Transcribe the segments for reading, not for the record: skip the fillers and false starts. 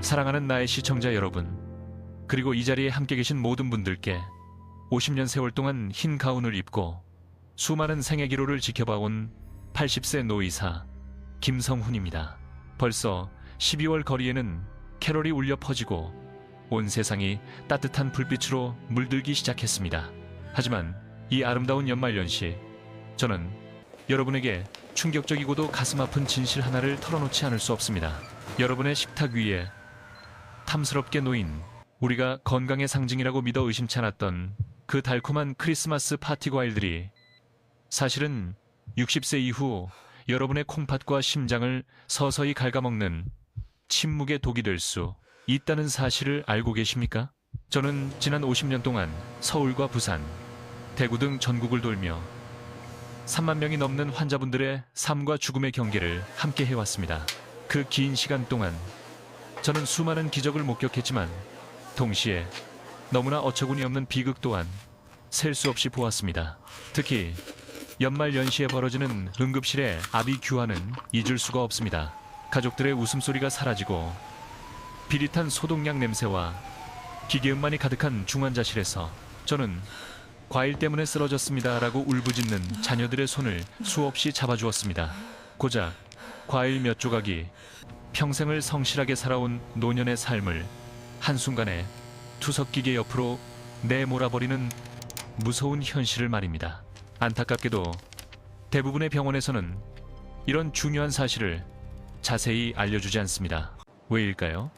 사랑하는 나의 시청자 여러분, 그리고 이 자리에 함께 계신 모든 분들께 50년 세월 동안 흰 가운을 입고 수많은 생애 기로를 지켜봐온 80세 노이사 김성훈입니다. 벌써 12월 거리에는 캐롤이 울려 퍼지고 온 세상이 따뜻한 불빛으로 물들기 시작했습니다. 하지만 이 아름다운 연말연시, 저는 여러분에게 충격적이고도 가슴 아픈 진실 하나를 털어놓지 않을 수 없습니다. 여러분의 식탁 위에 탐스럽게 놓인 우리가 건강의 상징이라고 믿어 의심치 않았던 그 달콤한 크리스마스 파티 과일들이 사실은 60세 이후 여러분의 콩팥과 심장을 서서히 갉아먹는 침묵의 독이 될 수 있다는 사실을 알고 계십니까? 저는 지난 50년 동안 서울과 부산, 대구 등 전국을 돌며 3만 명이 넘는 환자분들의 삶과 죽음의 경계를 함께 해왔습니다. 그 긴 시간 동안 저는 수많은 기적을 목격했지만 동시에 너무나 어처구니 없는 비극 또한 셀 수 없이 보았습니다. 특히 연말 연시에 벌어지는 응급실의 아비 규환은 잊을 수가 없습니다. 가족들의 웃음소리가 사라지고 비릿한 소독약 냄새와 기계음만이 가득한 중환자실에서 저는 과일 때문에 쓰러졌습니다 라고 울부짖는 자녀들의 손을 수없이 잡아주었습니다. 고작 과일 몇 조각이 평생을 성실하게 살아온 노년의 삶을 한순간에 투석기계 옆으로 내몰아버리는 무서운 현실을 말입니다. 안타깝게도 대부분의 병원에서는 이런 중요한 사실을 자세히 알려주지 않습니다. 왜일까요?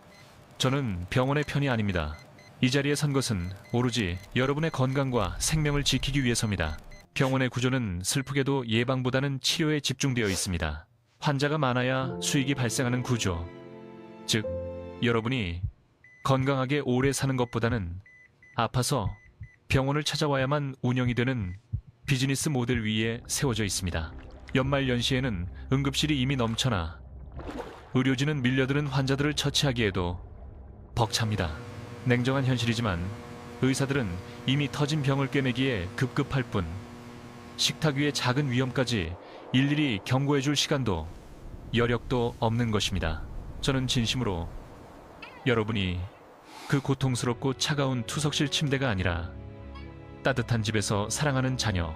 저는 병원의 편이 아닙니다. 이 자리에 선 것은 오로지 여러분의 건강과 생명을 지키기 위해서입니다. 병원의 구조는 슬프게도 예방보다는 치료에 집중되어 있습니다. 환자가 많아야 수익이 발생하는 구조, 즉 여러분이 건강하게 오래 사는 것보다는 아파서 병원을 찾아와야만 운영이 되는 비즈니스 모델 위에 세워져 있습니다. 연말 연시에는 응급실이 이미 넘쳐나 의료진은 밀려드는 환자들을 처치하기에도 벅찹니다. 냉정한 현실이지만 의사들은 이미 터진 병을 꿰매기에 급급할 뿐 식탁 위의 작은 위험까지 일일이 경고해줄 시간도 여력도 없는 것입니다. 저는 진심으로 여러분이 그 고통스럽고 차가운 투석실 침대가 아니라 따뜻한 집에서 사랑하는 자녀,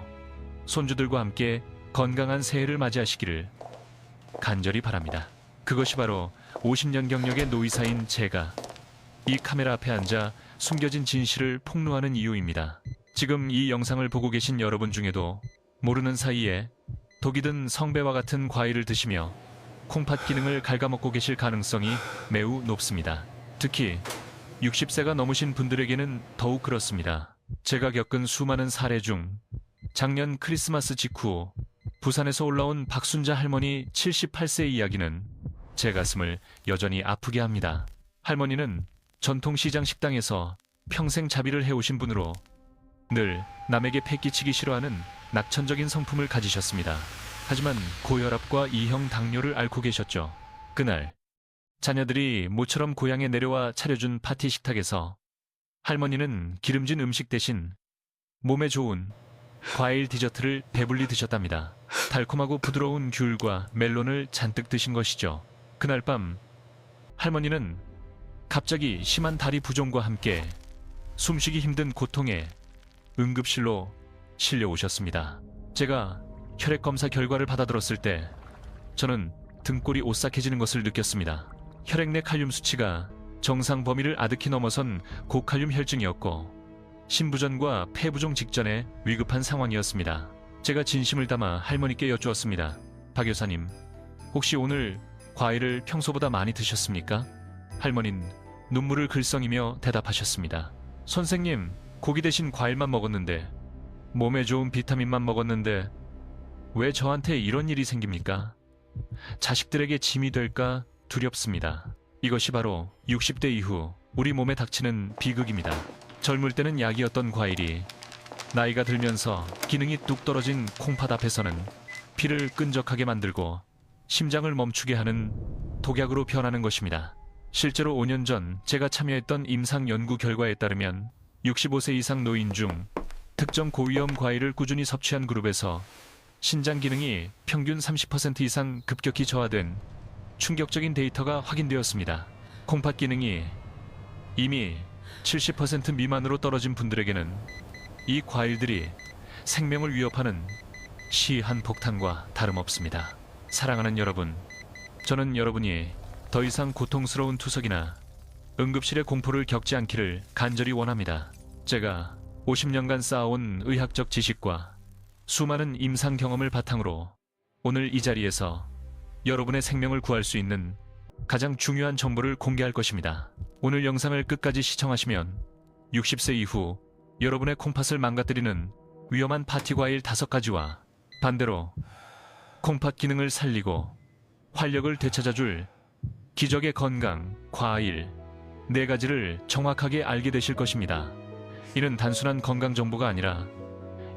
손주들과 함께 건강한 새해를 맞이하시기를 간절히 바랍니다. 그것이 바로 50년 경력의 노이사인 제가 이 카메라 앞에 앉아 숨겨진 진실을 폭로하는 이유입니다. 지금 이 영상을 보고 계신 여러분 중에도 모르는 사이에 독이 든 성배와 같은 과일을 드시며 콩팥 기능을 갉아먹고 계실 가능성이 매우 높습니다. 특히 60세가 넘으신 분들에게는 더욱 그렇습니다. 제가 겪은 수많은 사례 중 작년 크리스마스 직후 부산에서 올라온 박순자 할머니 78세의 이야기는 제 가슴을 여전히 아프게 합니다. 할머니는 전통시장 식당에서 평생 자비를 해오신 분으로 늘 남에게 패기치기 싫어하는 낙천적인 성품을 가지셨습니다. 하지만 고혈압과 2형 당뇨를 앓고 계셨죠. 그날 자녀들이 모처럼 고향에 내려와 차려준 파티 식탁에서 할머니는 기름진 음식 대신 몸에 좋은 과일 디저트를 배불리 드셨답니다. 달콤하고 부드러운 귤과 멜론을 잔뜩 드신 것이죠. 그날 밤 할머니는 갑자기 심한 다리 부종과 함께 숨쉬기 힘든 고통에 응급실로 실려오셨습니다. 제가 혈액검사 결과를 받아들었을 때 저는 등골이 오싹해지는 것을 느꼈습니다. 혈액 내 칼륨 수치가 정상 범위를 아득히 넘어선 고칼륨 혈증이었고 신부전과 폐부종 직전에 위급한 상황이었습니다. 제가 진심을 담아 할머니께 여쭈었습니다. 박 여사님, 혹시 오늘 과일을 평소보다 많이 드셨습니까? 할머니는 눈물을 글썽이며 대답하셨습니다. 선생님, 고기 대신 과일만 먹었는데, 몸에 좋은 비타민만 먹었는데 왜 저한테 이런 일이 생깁니까? 자식들에게 짐이 될까 두렵습니다. 이것이 바로 60대 이후 우리 몸에 닥치는 비극입니다. 젊을 때는 약이었던 과일이 나이가 들면서 기능이 뚝 떨어진 콩팥 앞에서는 피를 끈적하게 만들고 심장을 멈추게 하는 독약으로 변하는 것입니다. 실제로 5년 전 제가 참여했던 임상 연구 결과에 따르면 65세 이상 노인 중 특정 고위험 과일을 꾸준히 섭취한 그룹에서 신장 기능이 평균 30% 이상 급격히 저하된 충격적인 데이터가 확인되었습니다. 콩팥 기능이 이미 70% 미만으로 떨어진 분들에게는 이 과일들이 생명을 위협하는 시한폭탄과 다름없습니다. 사랑하는 여러분, 저는 여러분이 더 이상 고통스러운 투석이나 응급실의 공포를 겪지 않기를 간절히 원합니다. 제가 50년간 쌓아온 의학적 지식과 수많은 임상 경험을 바탕으로 오늘 이 자리에서 여러분의 생명을 구할 수 있는 가장 중요한 정보를 공개할 것입니다. 오늘 영상을 끝까지 시청하시면 60세 이후 여러분의 콩팥을 망가뜨리는 위험한 파티 과일 5가지와 반대로 콩팥 기능을 살리고 활력을 되찾아줄 기적의 건강 과일 4가지를 정확하게 알게 되실 것입니다. 이는 단순한 건강 정보가 아니라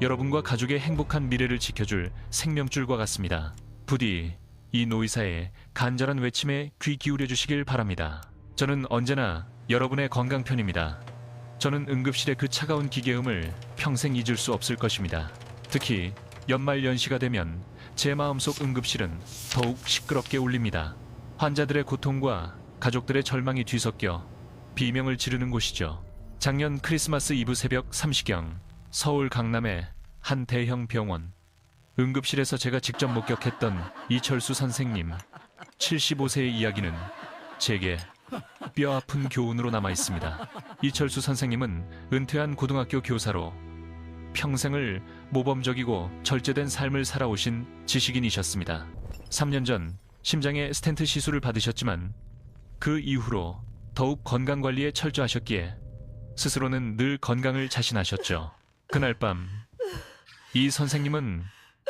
여러분과 가족의 행복한 미래를 지켜줄 생명줄과 같습니다. 부디 이 노의사의 간절한 외침에 귀 기울여 주시길 바랍니다. 저는 언제나 여러분의 건강편입니다. 저는 응급실의 그 차가운 기계음을 평생 잊을 수 없을 것입니다. 특히 연말연시가 되면 제 마음속 응급실은 더욱 시끄럽게 울립니다. 환자들의 고통과 가족들의 절망이 뒤섞여 비명을 지르는 곳이죠. 작년 크리스마스 이브 새벽 3시경 서울 강남의 한 대형 병원 응급실에서 제가 직접 목격했던 이철수 선생님 75세의 이야기는 제게 뼈아픈 교훈으로 남아 있습니다. 이철수 선생님은 은퇴한 고등학교 교사로 평생을 모범적이고 절제된 삶을 살아오신 지식인이셨습니다. 3년 전 심장에 스텐트 시술을 받으셨지만 그 이후로 더욱 건강관리에 철저하셨기에 스스로는 늘 건강을 자신하셨죠. 그날 밤 이 선생님은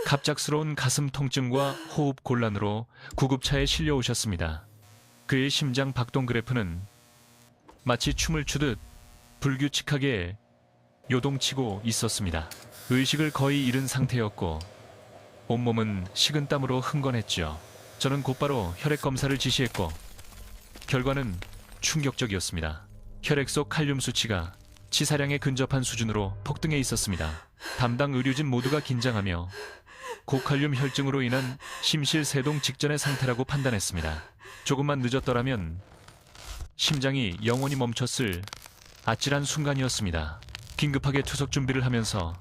갑작스러운 가슴 통증과 호흡 곤란으로 구급차에 실려오셨습니다. 그의 심장 박동 그래프는 마치 춤을 추듯 불규칙하게 요동치고 있었습니다. 의식을 거의 잃은 상태였고 온몸은 식은땀으로 흥건했죠. 저는 곧바로 혈액 검사를 지시했고 결과는 충격적이었습니다. 혈액 속 칼륨 수치가 치사량에 근접한 수준으로 폭등해 있었습니다. 담당 의료진 모두가 긴장하며 고칼륨 혈증으로 인한 심실세동 직전의 상태라고 판단했습니다. 조금만 늦었더라면 심장이 영원히 멈췄을 아찔한 순간이었습니다. 긴급하게 투석 준비를 하면서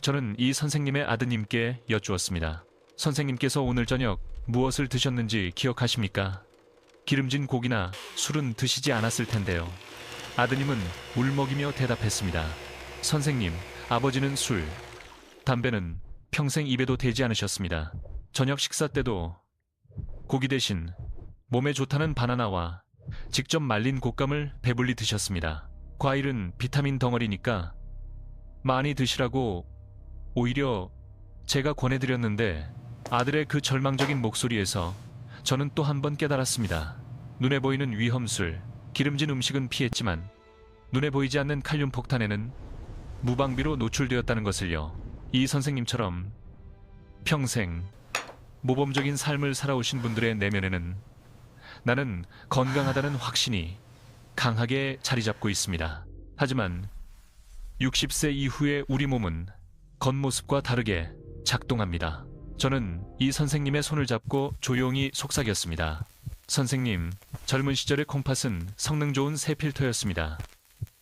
저는 이 선생님의 아드님께 여쭈었습니다. 선생님께서 오늘 저녁 무엇을 드셨는지 기억하십니까? 기름진 고기나 술은 드시지 않았을 텐데요. 아드님은 울먹이며 대답했습니다. 선생님, 아버지는 술, 담배는 평생 입에도 대지 않으셨습니다. 저녁 식사 때도 고기 대신 몸에 좋다는 바나나와 직접 말린 곶감을 배불리 드셨습니다. 과일은 비타민 덩어리니까 많이 드시라고 오히려 제가 권해드렸는데 아들의 그 절망적인 목소리에서 저는 또 한 번 깨달았습니다. 눈에 보이는 위험술, 기름진 음식은 피했지만 눈에 보이지 않는 칼륨 폭탄에는 무방비로 노출되었다는 것을요. 이 선생님처럼 평생 모범적인 삶을 살아오신 분들의 내면에는 나는 건강하다는 확신이 강하게 자리 잡고 있습니다. 하지만 60세 이후의 우리 몸은 겉모습과 다르게 작동합니다. 저는 이 선생님의 손을 잡고 조용히 속삭였습니다. 선생님, 젊은 시절의 콩팥은 성능 좋은 새 필터였습니다.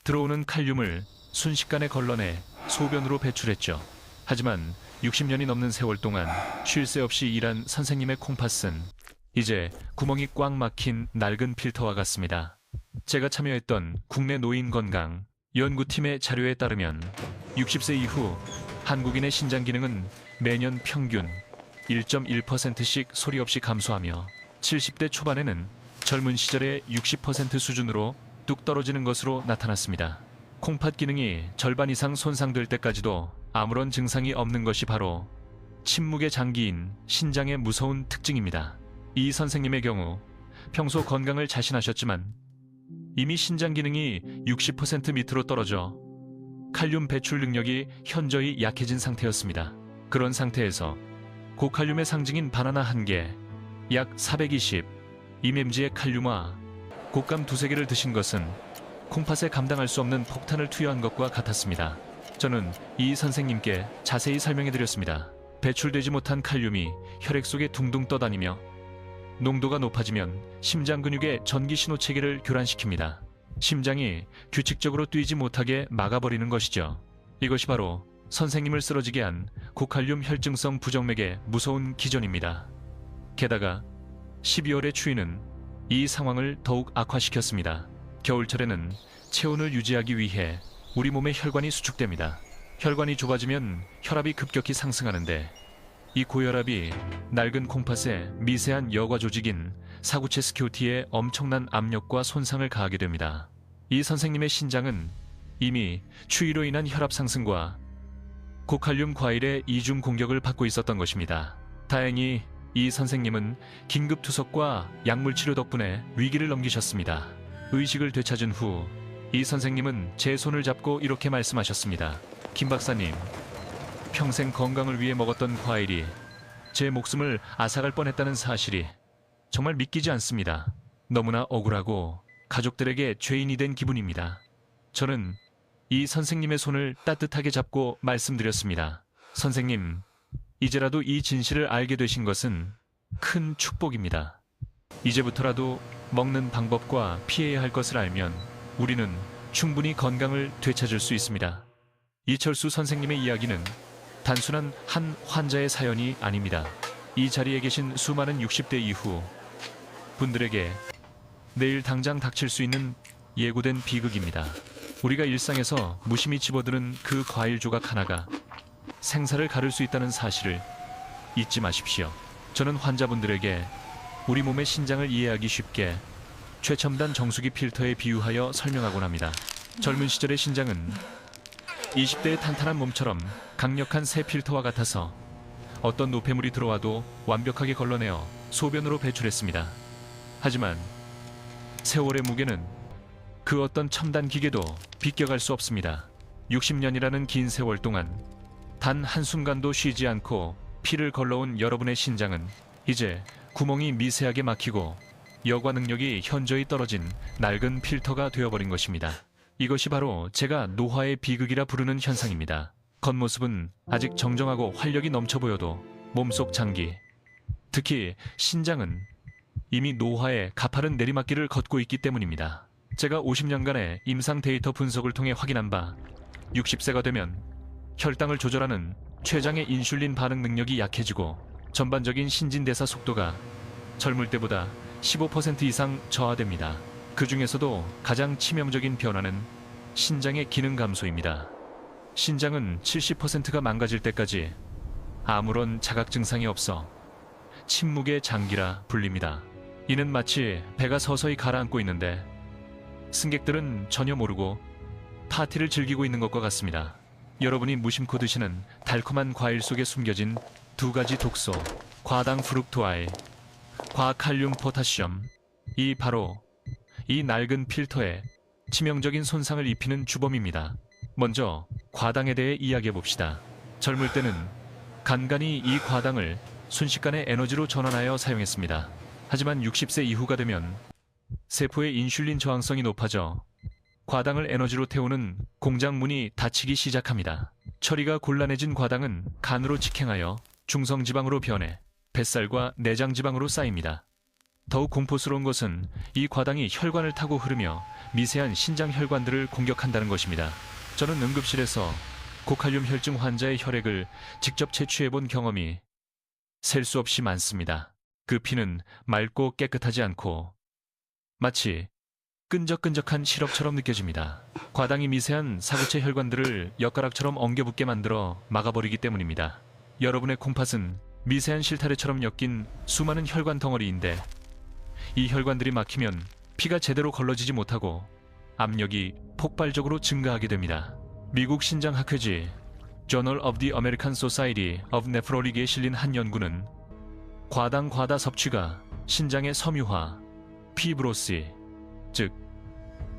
들어오는 칼륨을 순식간에 걸러내 소변으로 배출했죠. 하지만 60년이 넘는 세월 동안 쉴 새 없이 일한 선생님의 콩팥은 이제 구멍이 꽉 막힌 낡은 필터와 같습니다. 제가 참여했던 국내 노인 건강 연구팀의 자료에 따르면 60세 이후 한국인의 신장 기능은 매년 평균 1.1%씩 소리 없이 감소하며 70대 초반에는 젊은 시절의 60% 수준으로 뚝 떨어지는 것으로 나타났습니다. 콩팥 기능이 절반 이상 손상될 때까지도 아무런 증상이 없는 것이 바로 침묵의 장기인 신장의 무서운 특징입니다. 이 선생님의 경우 평소 건강을 자신하셨지만 이미 신장 기능이 60% 밑으로 떨어져 칼륨 배출 능력이 현저히 약해진 상태였습니다. 그런 상태에서 고칼륨의 상징인 바나나 1개, 약 420 mm의 칼륨과 곶감 2~3개를 드신 것은 콩팥에 감당할 수 없는 폭탄을 투여한 것과 같았습니다. 저는 이 선생님께 자세히 설명해 드렸습니다. 배출되지 못한 칼륨이 혈액 속에 둥둥 떠다니며 농도가 높아지면 심장 근육의 전기 신호 체계를 교란시킵니다. 심장이 규칙적으로 뛰지 못하게 막아버리는 것이죠. 이것이 바로 선생님을 쓰러지게 한 고칼륨 혈증성 부정맥의 무서운 기전입니다. 게다가 12월의 추위는 이 상황을 더욱 악화시켰습니다. 겨울철에는 체온을 유지하기 위해 우리 몸의 혈관이 수축됩니다. 혈관이 좁아지면 혈압이 급격히 상승하는데 이 고혈압이 낡은 콩팥에 미세한 여과 조직인 사구체 스키오티에 엄청난 압력과 손상을 가하게 됩니다. 이 선생님의 신장은 이미 추위로 인한 혈압 상승과 고칼륨 과일의 이중 공격을 받고 있었던 것입니다. 다행히 이 선생님은 긴급 투석과 약물 치료 덕분에 위기를 넘기셨습니다. 의식을 되찾은 후 이 선생님은 제 손을 잡고 이렇게 말씀하셨습니다. 김 박사님, 평생 건강을 위해 먹었던 과일이 제 목숨을 앗아갈 뻔했다는 사실이 정말 믿기지 않습니다. 너무나 억울하고 가족들에게 죄인이 된 기분입니다. 저는 이 선생님의 손을 따뜻하게 잡고 말씀드렸습니다. 선생님, 이제라도 이 진실을 알게 되신 것은 큰 축복입니다. 이제부터라도 먹는 방법과 피해야 할 것을 알면 우리는 충분히 건강을 되찾을 수 있습니다. 이철수 선생님의 이야기는 단순한 한 환자의 사연이 아닙니다. 이 자리에 계신 수많은 60대 이후 분들에게 내일 당장 닥칠 수 있는 예고된 비극입니다. 우리가 일상에서 무심히 집어드는 그 과일 조각 하나가 생사를 가를 수 있다는 사실을 잊지 마십시오. 저는 환자분들에게 우리 몸의 신장을 이해하기 쉽게 최첨단 정수기 필터에 비유하여 설명하곤 합니다. 젊은 시절의 신장은 20대의 탄탄한 몸처럼 강력한 새 필터와 같아서 어떤 노폐물이 들어와도 완벽하게 걸러내어 소변으로 배출했습니다. 하지만 세월의 무게는 그 어떤 첨단 기계도 비껴갈 수 없습니다. 60년이라는 긴 세월 동안 단 한순간도 쉬지 않고 피를 걸러온 여러분의 신장은 이제 구멍이 미세하게 막히고 여과 능력이 현저히 떨어진 낡은 필터가 되어버린 것입니다. 이것이 바로 제가 노화의 비극이라 부르는 현상입니다. 겉모습은 아직 정정하고 활력이 넘쳐 보여도 몸속 장기, 특히 신장은 이미 노화의 가파른 내리막길을 걷고 있기 때문입니다. 제가 50년간의 임상 데이터 분석을 통해 확인한 바 60세가 되면 혈당을 조절하는 췌장의 인슐린 반응 능력이 약해지고 전반적인 신진대사 속도가 젊을 때보다 15% 이상 저하됩니다. 그 중에서도 가장 치명적인 변화는 신장의 기능 감소입니다. 신장은 70%가 망가질 때까지 아무런 자각 증상이 없어 침묵의 장기라 불립니다. 이는 마치 배가 서서히 가라앉고 있는데 승객들은 전혀 모르고 파티를 즐기고 있는 것과 같습니다. 여러분이 무심코 드시는 달콤한 과일 속에 숨겨진 두 가지 독소, 과당 프룩토아에 과칼륨 포타시엄, 이 바로 이 낡은 필터에 치명적인 손상을 입히는 주범입니다. 먼저 과당에 대해 이야기해 봅시다. 젊을 때는 간간히 이 과당을 순식간에 에너지로 전환하여 사용했습니다. 하지만 60세 이후가 되면 세포의 인슐린 저항성이 높아져 과당을 에너지로 태우는 공장 문이 닫히기 시작합니다. 처리가 곤란해진 과당은 간으로 직행하여 중성지방으로 변해 뱃살과 내장지방으로 쌓입니다. 더욱 공포스러운 것은 이 과당이 혈관을 타고 흐르며 미세한 신장 혈관들을 공격한다는 것입니다. 저는 응급실에서 고칼륨 혈증 환자의 혈액을 직접 채취해본 경험이 셀 수 없이 많습니다. 그 피는 맑고 깨끗하지 않고 마치 끈적끈적한 시럽처럼 느껴집니다. 과당이 미세한 사구체 혈관들을 엿가락처럼 엉겨붙게 만들어 막아버리기 때문입니다. 여러분의 콩팥은 미세한 실타래처럼 엮인 수많은 혈관 덩어리인데 이 혈관들이 막히면 피가 제대로 걸러지지 못하고 압력이 폭발적으로 증가하게 됩니다. 미국 신장학회지 Journal of the American Society of Nephrology에 실린 한 연구는 과당 과다 섭취가 신장의 섬유화, 피브로시, 즉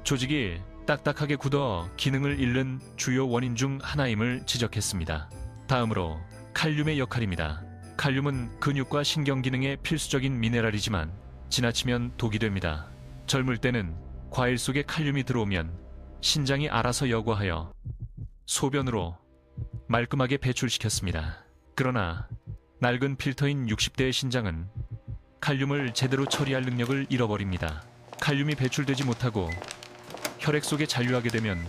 조직이 딱딱하게 굳어 기능을 잃는 주요 원인 중 하나임을 지적했습니다. 다음으로 칼륨의 역할입니다. 칼륨은 근육과 신경 기능에 필수적인 미네랄이지만 지나치면 독이 됩니다. 젊을 때는 과일 속에 칼륨이 들어오면 신장이 알아서 여과하여 소변으로 말끔하게 배출시켰습니다. 그러나 낡은 필터인 60대의 신장은 칼륨을 제대로 처리할 능력을 잃어버립니다. 칼륨이 배출되지 못하고 혈액 속에 잔류하게 되면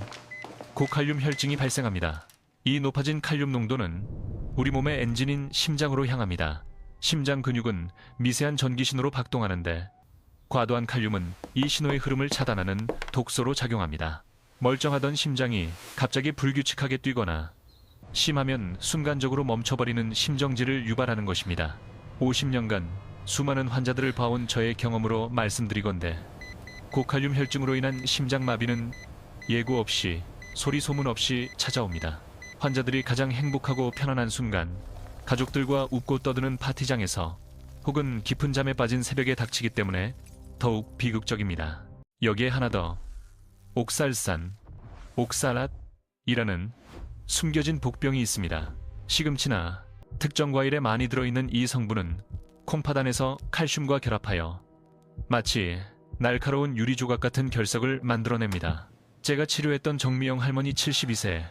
고칼륨 혈증이 발생합니다. 이 높아진 칼륨 농도는 우리 몸의 엔진인 심장으로 향합니다. 심장 근육은 미세한 전기 신호로 박동하는데 과도한 칼륨은 이 신호의 흐름을 차단하는 독소로 작용합니다. 멀쩡하던 심장이 갑자기 불규칙하게 뛰거나 심하면 순간적으로 멈춰버리는 심정지를 유발하는 것입니다. 50년간 수많은 환자들을 봐온 저의 경험으로 말씀드리건대 고칼륨 혈증으로 인한 심장마비는 예고 없이 소리 소문 없이 찾아옵니다. 환자들이 가장 행복하고 편안한 순간, 가족들과 웃고 떠드는 파티장에서 혹은 깊은 잠에 빠진 새벽에 닥치기 때문에 더욱 비극적입니다. 여기에 하나 더, 옥살산, 옥살앗이라는 숨겨진 복병이 있습니다. 시금치나 특정 과일에 많이 들어있는 이 성분은 콩팥 안에서 칼슘과 결합하여 마치 날카로운 유리 조각 같은 결석을 만들어냅니다. 제가 치료했던 정미영 할머니 72세,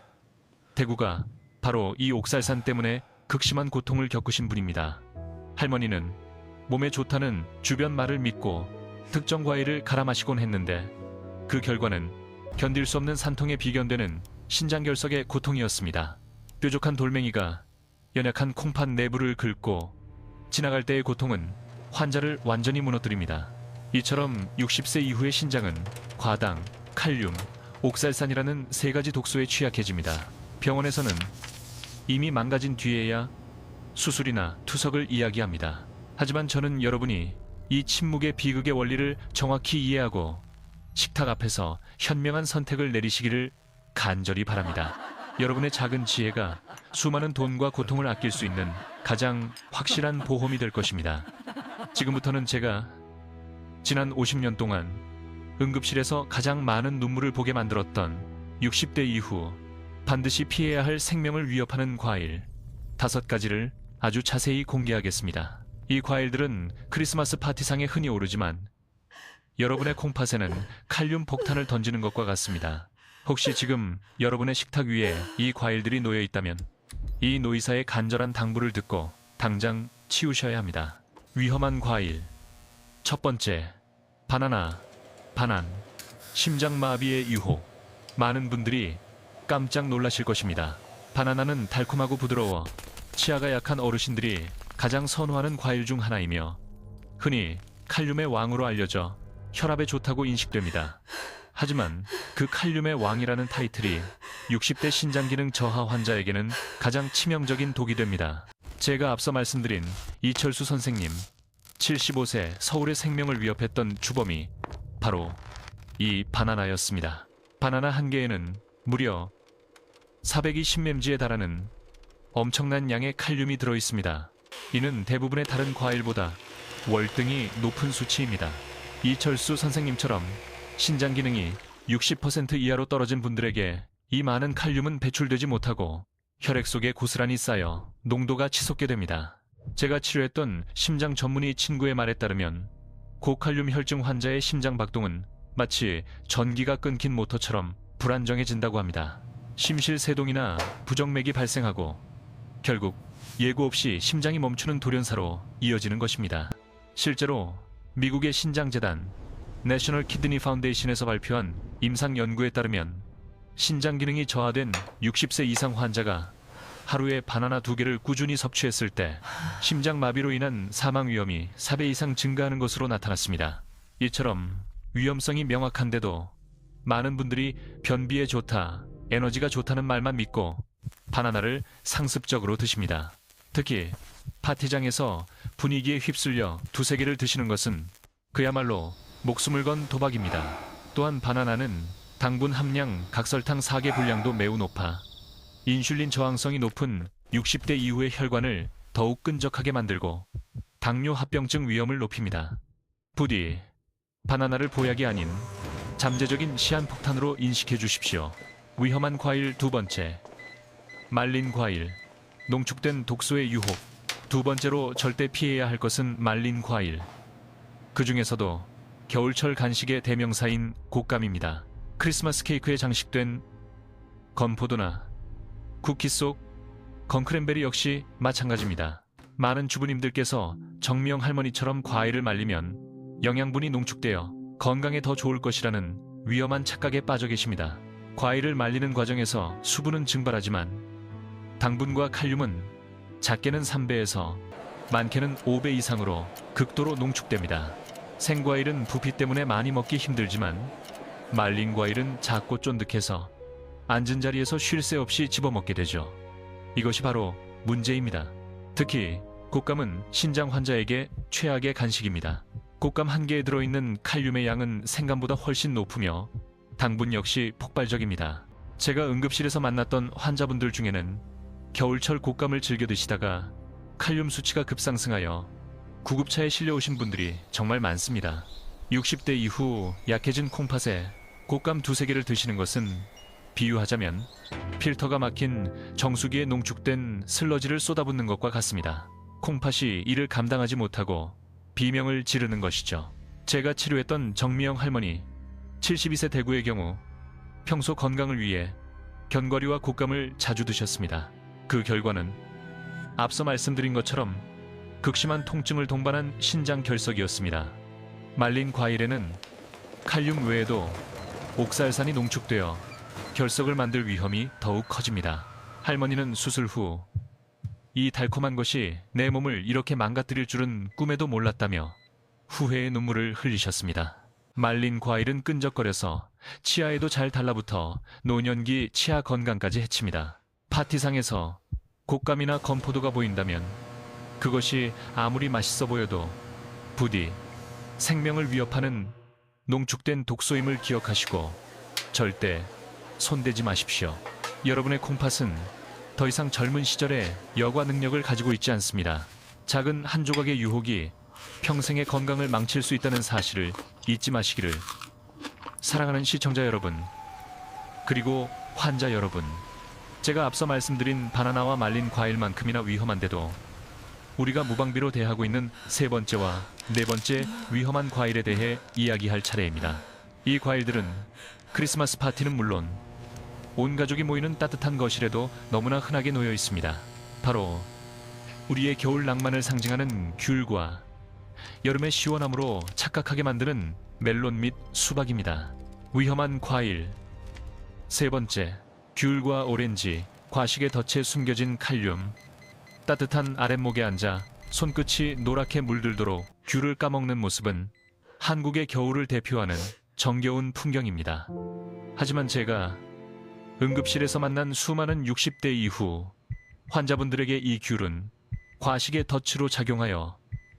대구가 바로 이 옥살산 때문에 극심한 고통을 겪으신 분입니다. 할머니는 몸에 좋다는 주변 말을 믿고 특정 과일을 갈아 마시곤 했는데 그 결과는 견딜 수 없는 산통에 비견되는 신장결석의 고통이었습니다. 뾰족한 돌멩이가 연약한 콩팥 내부를 긁고 지나갈 때의 고통은 환자를 완전히 무너뜨립니다. 이처럼 60세 이후의 신장은 과당, 칼륨, 옥살산이라는 세 가지 독소에 취약해집니다. 병원에서는 이미 망가진 뒤에야 수술이나 투석을 이야기합니다. 하지만 저는 여러분이 이 침묵의 비극의 원리를 정확히 이해하고 식탁 앞에서 현명한 선택을 내리시기를 간절히 바랍니다. 여러분의 작은 지혜가 수많은 돈과 고통을 아낄 수 있는 가장 확실한 보험이 될 것입니다. 지금부터는 제가 지난 50년 동안 응급실에서 가장 많은 눈물을 보게 만들었던 60대 이후 반드시 피해야 할 생명을 위협하는 과일 5가지를 아주 자세히 공개하겠습니다. 이 과일들은 크리스마스 파티상에 흔히 오르지만 여러분의 콩팥에는 칼륨 폭탄을 던지는 것과 같습니다. 혹시 지금 여러분의 식탁 위에 이 과일들이 놓여 있다면 이 노이사의 간절한 당부를 듣고 당장 치우셔야 합니다. 위험한 과일. 첫 번째, 바나나, 반안, 심장마비의 유혹. 많은 분들이 깜짝 놀라실 것입니다. 바나나는 달콤하고 부드러워 치아가 약한 어르신들이 가장 선호하는 과일 중 하나이며 흔히 칼륨의 왕으로 알려져 혈압에 좋다고 인식됩니다. 하지만 그 칼륨의 왕이라는 타이틀이 60대 신장기능 저하 환자에게는 가장 치명적인 독이 됩니다. 제가 앞서 말씀드린 이철수 선생님, 75세 서울의 생명을 위협했던 주범이 바로 이 바나나였습니다. 바나나 한 개에는 무려 420mg에 달하는 엄청난 양의 칼륨이 들어있습니다. 이는 대부분의 다른 과일보다 월등히 높은 수치입니다. 이철수 선생님처럼 신장 기능이 60% 이하로 떨어진 분들에게 이 많은 칼륨은 배출되지 못하고 혈액 속에 고스란히 쌓여 농도가 치솟게 됩니다. 제가 치료했던 심장 전문의 친구의 말에 따르면 고칼륨 혈증 환자의 심장 박동은 마치 전기가 끊긴 모터처럼 불안정해진다고 합니다. 심실세동이나 부정맥이 발생하고 결국 예고 없이 심장이 멈추는 돌연사로 이어지는 것입니다. 실제로 미국의 신장재단 내셔널 키드니 파운데이션에서 발표한 임상 연구에 따르면 신장 기능이 저하된 60세 이상 환자가 하루에 바나나 2개를 꾸준히 섭취했을 때 심장마비로 인한 사망 위험이 4배 이상 증가하는 것으로 나타났습니다. 이처럼 위험성이 명확한데도 많은 분들이 변비에 좋다, 에너지가 좋다는 말만 믿고 바나나를 상습적으로 드십니다. 특히 파티장에서 분위기에 휩쓸려 2-3개를 드시는 것은 그야말로 목숨을 건 도박입니다. 또한 바나나는 당분 함량, 각설탕 4개 분량도 매우 높아 인슐린 저항성이 높은 60대 이후의 혈관을 더욱 끈적하게 만들고 당뇨 합병증 위험을 높입니다. 부디 바나나를 보약이 아닌 잠재적인 시한폭탄으로 인식해 주십시오. 위험한 과일 2번째, 말린 과일, 농축된 독소의 유혹. 2번째로 절대 피해야 할 것은 말린 과일. 그 중에서도 겨울철 간식의 대명사인 곶감입니다. 크리스마스 케이크에 장식된 건포도나 쿠키 속 건크랜베리 역시 마찬가지입니다. 많은 주부님들께서 정미영 할머니처럼 과일을 말리면 영양분이 농축되어 건강에 더 좋을 것이라는 위험한 착각에 빠져 계십니다. 과일을 말리는 과정에서 수분은 증발하지만 당분과 칼륨은 작게는 3배에서 많게는 5배 이상으로 극도로 농축됩니다. 생과일은 부피 때문에 많이 먹기 힘들지만 말린 과일은 작고 쫀득해서 앉은 자리에서 쉴 새 없이 집어먹게 되죠. 이것이 바로 문제입니다. 특히 곶감은 신장 환자에게 최악의 간식입니다. 곶감 한 개에 들어있는 칼륨의 양은 생감보다 훨씬 높으며 당분 역시 폭발적입니다. 제가 응급실에서 만났던 환자분들 중에는 겨울철 곶감을 즐겨 드시다가 칼륨 수치가 급상승하여 구급차에 실려오신 분들이 정말 많습니다. 60대 이후 약해진 콩팥에 곶감 2~3개를 드시는 것은 비유하자면 필터가 막힌 정수기에 농축된 슬러지를 쏟아붓는 것과 같습니다. 콩팥이 이를 감당하지 못하고 비명을 지르는 것이죠. 제가 치료했던 정미영 할머니 72세 대구의 경우 평소 건강을 위해 견과류와 곶감을 자주 드셨습니다. 그 결과는 앞서 말씀드린 것처럼 극심한 통증을 동반한 신장 결석이었습니다. 말린 과일에는 칼륨 외에도 옥살산이 농축되어 결석을 만들 위험이 더욱 커집니다. 할머니는 수술 후 이 달콤한 것이 내 몸을 이렇게 망가뜨릴 줄은 꿈에도 몰랐다며 후회의 눈물을 흘리셨습니다. 말린 과일은 끈적거려서 치아에도 잘 달라붙어 노년기 치아 건강까지 해칩니다. 파티상에서 곶감이나 건포도가 보인다면 그것이 아무리 맛있어 보여도 부디 생명을 위협하는 농축된 독소임을 기억하시고 절대 손대지 마십시오. 여러분의 콩팥은 더 이상 젊은 시절의 여과 능력을 가지고 있지 않습니다. 작은 한 조각의 유혹이 평생의 건강을 망칠 수 있다는 사실을 잊지 마시기를. 사랑하는 시청자 여러분, 그리고 환자 여러분, 제가 앞서 말씀드린 바나나와 말린 과일만큼이나 위험한데도 우리가 무방비로 대하고 있는 세 번째와 네 번째 위험한 과일에 대해 이야기할 차례입니다. 이 과일들은 크리스마스 파티는 물론 온 가족이 모이는 따뜻한 거실에도 너무나 흔하게 놓여 있습니다. 바로 우리의 겨울 낭만을 상징하는 귤과 여름의 시원함으로 착각하게 만드는 멜론 및 수박입니다. 위험한 과일 세 번째, 귤과 오렌지, 과식의 덫에 숨겨진 칼륨. 따뜻한 아랫목에 앉아 손끝이 노랗게 물들도록 귤을 까먹는 모습은 한국의 겨울을 대표하는 정겨운 풍경입니다. 하지만 제가 응급실에서 만난 수많은 60대 이후 환자분들에게 이 귤은 과식의 덫으로 작용하여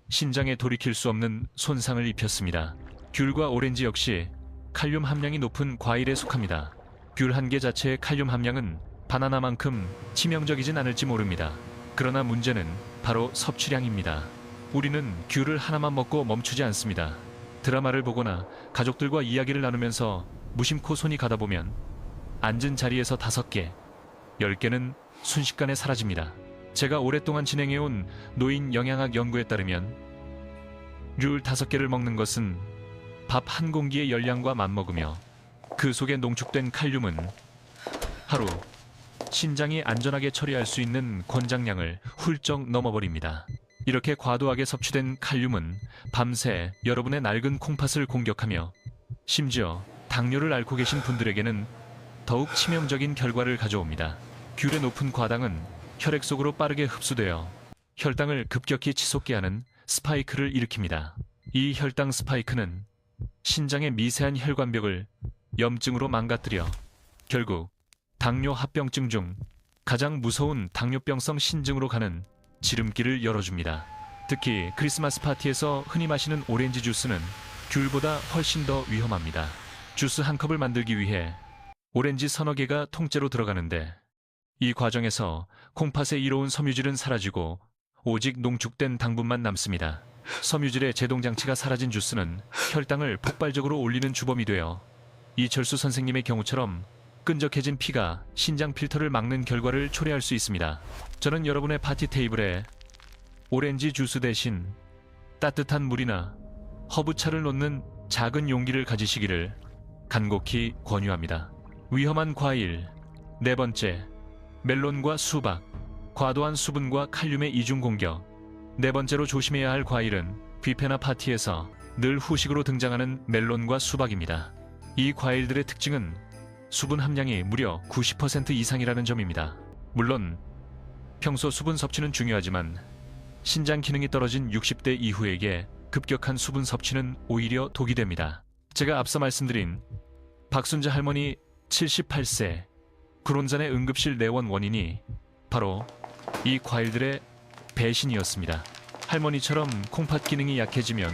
신장에 돌이킬 수 없는 손상을 입혔습니다. 귤과 오렌지 역시 칼륨 함량이 높은 과일에 속합니다. 귤 한 개 자체의 칼륨 함량은 바나나만큼 치명적이진 않을지 모릅니다. 그러나 문제는 바로 섭취량입니다. 우리는 귤을 하나만 먹고 멈추지 않습니다. 드라마를 보거나 가족들과 이야기를 나누면서 무심코 손이 가다 보면 앉은 자리에서 5개, 10개는 순식간에 사라집니다. 제가 오랫동안 진행해온 노인 영양학 연구에 따르면 귤 5개를 먹는 것은 밥 한 공기의 열량과 맞먹으며 그 속에 농축된 칼륨은 하루 신장이 안전하게 처리할 수 있는 권장량을 훌쩍 넘어버립니다. 이렇게 과도하게 섭취된 칼륨은 밤새 여러분의 낡은 콩팥을 공격하며 심지어 당뇨를 앓고 계신 분들에게는 더욱 치명적인 결과를 가져옵니다. 귤의 높은 과당은 혈액 속으로 빠르게 흡수되어 혈당을 급격히 치솟게 하는 스파이크를 일으킵니다. 이 혈당 스파이크는 신장의 미세한 혈관벽을 염증으로 망가뜨려 결국 당뇨 합병증 중 가장 무서운 당뇨병성 신증으로 가는 지름길을 열어줍니다. 특히 크리스마스 파티에서 흔히 마시는 오렌지 주스는 귤보다 훨씬 더 위험합니다. 주스 한 컵을 만들기 위해 오렌지 서너 개가 통째로 들어가는데 이 과정에서 콩팥에 이로운 섬유질은 사라지고 오직 농축된 당분만 남습니다. 섬유질의 제동장치가 사라진 주스는 혈당을 폭발적으로 올리는 주범이 되어 이철수 선생님의 경우처럼 끈적해진 피가 신장 필터를 막는 결과를 초래할 수 있습니다. 저는 여러분의 파티 테이블에 오렌지 주스 대신 따뜻한 물이나 허브차를 놓는 작은 용기를 가지시기를 간곡히 권유합니다. 위험한 과일 네 번째, 멜론과 수박. 과도한 수분과 칼륨의 이중 공격. 네 번째로 조심해야 할 과일은 뷔페나 파티에서 늘 후식으로 등장하는 멜론과 수박입니다. 이 과일들의 특징은 수분 함량이 무려 90% 이상이라는 점입니다. 물론 평소 수분 섭취는 중요하지만 신장 기능이 떨어진 60대 이후에게 급격한 수분 섭취는 오히려 독이 됩니다. 제가 앞서 말씀드린 박순자 할머니 78세 구론잔의 응급실 내원 원인이 바로 이 과일들의 배신이었습니다. 할머니처럼 콩팥 기능이 약해지면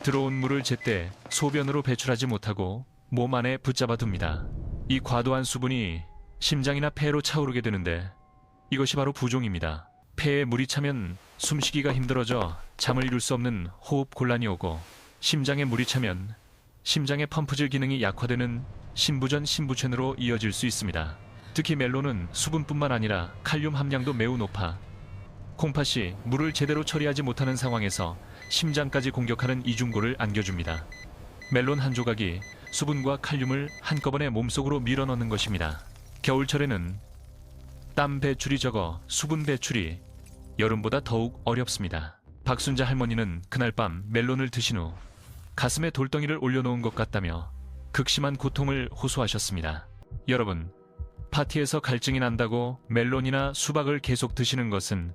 들어온 물을 제때 소변으로 배출하지 못하고 몸 안에 붙잡아 둡니다. 이 과도한 수분이 심장이나 폐로 차오르게 되는데 이것이 바로 부종입니다. 폐에 물이 차면 숨쉬기가 힘들어져 잠을 이룰 수 없는 호흡 곤란이 오고, 심장에 물이 차면 심장의 펌프질 기능이 약화되는 심부전 심부첸으로 이어질 수 있습니다. 특히 멜론은 수분뿐만 아니라 칼륨 함량도 매우 높아 콩팥이 물을 제대로 처리하지 못하는 상황에서 심장까지 공격하는 이중고를 안겨줍니다. 멜론 한 조각이 수분과 칼륨을 한꺼번에 몸속으로 밀어넣는 것입니다. 겨울철에는 땀 배출이 적어 수분 배출이 여름보다 더욱 어렵습니다. 박순자 할머니는 그날 밤 멜론을 드신 후 가슴에 돌덩이를 올려놓은 것 같다며 극심한 고통을 호소하셨습니다. 여러분, 파티에서 갈증이 난다고 멜론이나 수박을 계속 드시는 것은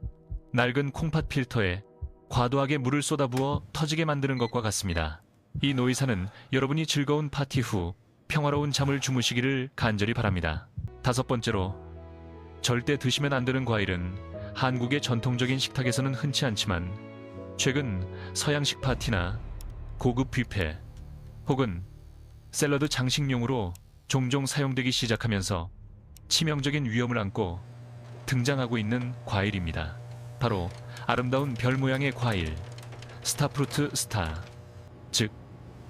낡은 콩팥 필터에 과도하게 물을 쏟아부어 터지게 만드는 것과 같습니다. 이 노이사는 여러분이 즐거운 파티 후 평화로운 잠을 주무시기를 간절히 바랍니다. 다섯 번째로, 절대 드시면 안 되는 과일은 한국의 전통적인 식탁에서는 흔치 않지만 최근 서양식 파티나 고급 뷔페 혹은 샐러드 장식용으로 종종 사용되기 시작하면서 치명적인 위험을 안고 등장하고 있는 과일입니다. 바로 아름다운 별 모양의 과일, 스타프루트 스타, 즉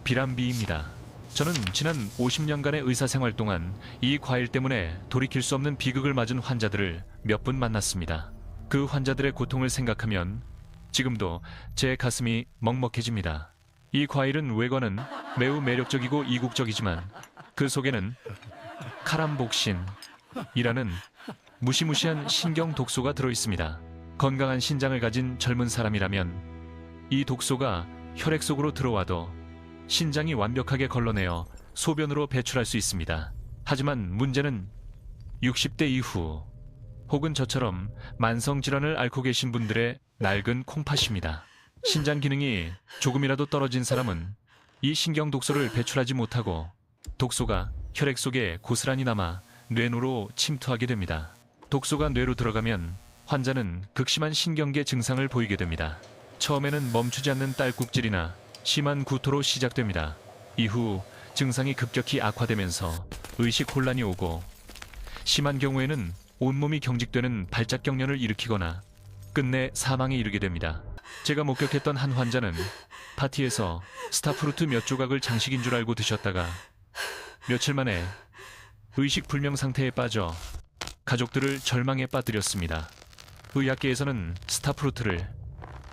비람비입니다. 저는 지난 50년간의 의사생활 동안 이 과일 때문에 돌이킬 수 없는 비극을 맞은 환자들을 몇 분 만났습니다. 그 환자들의 고통을 생각하면 지금도 제 가슴이 먹먹해집니다. 이 과일은 외관은 매우 매력적이고 이국적이지만 그 속에는 카람복신이라는 무시무시한 신경 독소가 들어있습니다. 건강한 신장을 가진 젊은 사람이라면 이 독소가 혈액 속으로 들어와도 신장이 완벽하게 걸러내어 소변으로 배출할 수 있습니다. 하지만 문제는 60대 이후 혹은 저처럼 만성질환을 앓고 계신 분들의 낡은 콩팥입니다. 신장 기능이 조금이라도 떨어진 사람은 이 신경 독소를 배출하지 못하고 독소가 혈액 속에 고스란히 남아 뇌로로 침투하게 됩니다. 독소가 뇌로 들어가면 환자는 극심한 신경계 증상을 보이게 됩니다. 처음에는 멈추지 않는 딸꾹질이나 심한 구토로 시작됩니다. 이후 증상이 급격히 악화되면서 의식 혼란이 오고 심한 경우에는 온몸이 경직되는 발작경련을 일으키거나 끝내 사망에 이르게 됩니다. 제가 목격했던 한 환자는 파티에서 스타프루트 몇 조각을 장식인 줄 알고 드셨다가 며칠 만에 의식불명 상태에 빠져 가족들을 절망에 빠뜨렸습니다. 의학계에서는 스타프루트를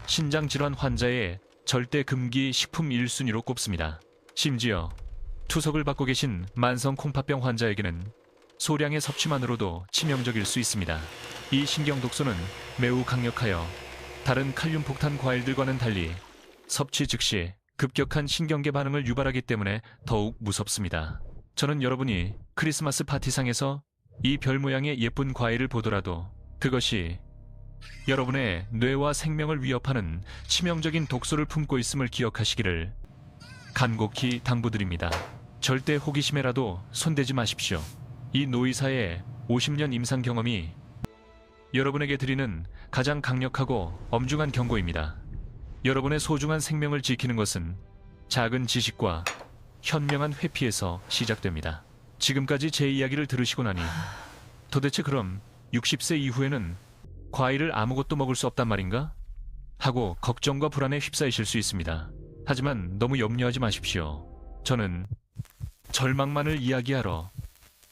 신장질환 환자의 절대 금기 식품 1순위로 꼽습니다. 심지어 투석을 받고 계신 만성 콩팥병 환자에게는 소량의 섭취만으로도 치명적일 수 있습니다. 이 신경 독소는 매우 강력하여 다른 칼륨 폭탄 과일들과는 달리 섭취 즉시 급격한 신경계 반응을 유발하기 때문에 더욱 무섭습니다. 저는 여러분이 크리스마스 파티상에서 이 별 모양의 예쁜 과일을 보더라도 그것이 여러분의 뇌와 생명을 위협하는 치명적인 독소를 품고 있음을 기억하시기를 간곡히 당부드립니다. 절대 호기심에라도 손대지 마십시오. 이 노이사의 50년 임상 경험이 여러분에게 드리는 가장 강력하고 엄중한 경고입니다. 여러분의 소중한 생명을 지키는 것은 작은 지식과 현명한 회피에서 시작됩니다. 지금까지 제 이야기를 들으시고 나니 도대체 그럼 60세 이후에는 과일을 아무것도 먹을 수 없단 말인가? 하고 걱정과 불안에 휩싸이실 수 있습니다. 하지만 너무 염려하지 마십시오. 저는 절망만을 이야기하러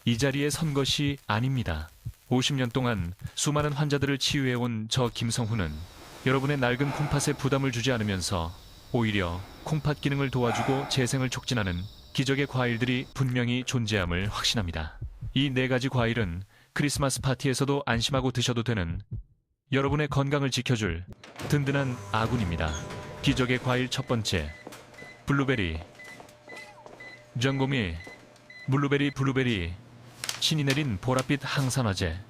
이 자리에 선 것이 아닙니다. 50년 동안 수많은 환자들을 치유해온 저 김성훈은 여러분의 낡은 콩팥에 부담을 주지 않으면서 오히려 콩팥 기능을 도와주고 재생을 촉진하는 기적의 과일들이 분명히 존재함을 확신합니다. 이 네 가지 과일은 크리스마스 파티에서도 안심하고 드셔도 되는 여러분의 건강을 지켜줄 든든한 아군입니다. 기적의 과일 첫 번째, 블루베리. 전공이 블루베리, 신이 내린 보랏빛 항산화제.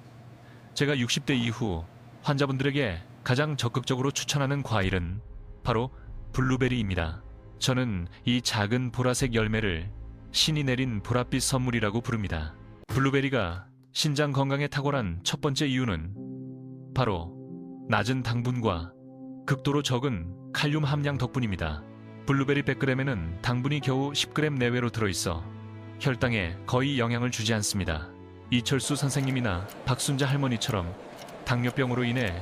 제가 60대 이후 환자분들에게 가장 적극적으로 추천하는 과일은 바로 블루베리입니다. 저는 이 작은 보라색 열매를 신이 내린 보랏빛 선물이라고 부릅니다. 블루베리가 신장 건강에 탁월한 첫 번째 이유는 바로 낮은 당분과 극도로 적은 칼륨 함량 덕분입니다. 블루베리 100g에는 당분이 겨우 10g 내외로 들어있어 혈당에 거의 영향을 주지 않습니다. 이철수 선생님이나 박순자 할머니처럼 당뇨병으로 인해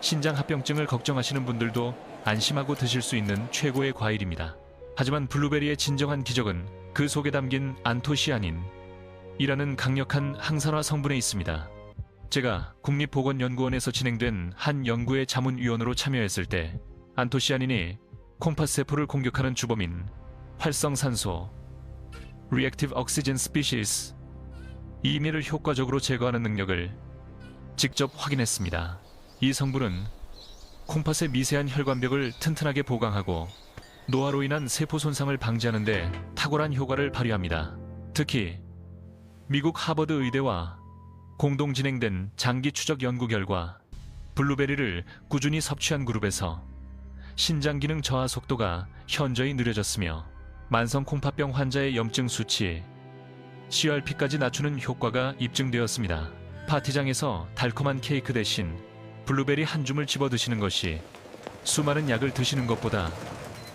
신장합병증을 걱정하시는 분들도 안심하고 드실 수 있는 최고의 과일입니다. 하지만 블루베리의 진정한 기적은 그 속에 담긴 안토시아닌이라는 강력한 항산화 성분에 있습니다. 제가 국립보건연구원에서 진행된 한 연구의 자문위원으로 참여했을 때 안토시아닌이 콩팥 세포를 공격하는 주범인 활성산소 (Reactive Oxygen Species) 이미를 효과적으로 제거하는 능력을 직접 확인했습니다. 이 성분은 콩팥의 미세한 혈관벽을 튼튼하게 보강하고 노화로 인한 세포 손상을 방지하는 데 탁월한 효과를 발휘합니다. 특히 미국 하버드 의대와 공동 진행된 장기 추적 연구 결과 블루베리를 꾸준히 섭취한 그룹에서 신장 기능 저하 속도가 현저히 느려졌으며 만성 콩팥병 환자의 염증 수치 CRP까지 낮추는 효과가 입증되었습니다. 파티장에서 달콤한 케이크 대신 블루베리 한 줌을 집어 드시는 것이 수많은 약을 드시는 것보다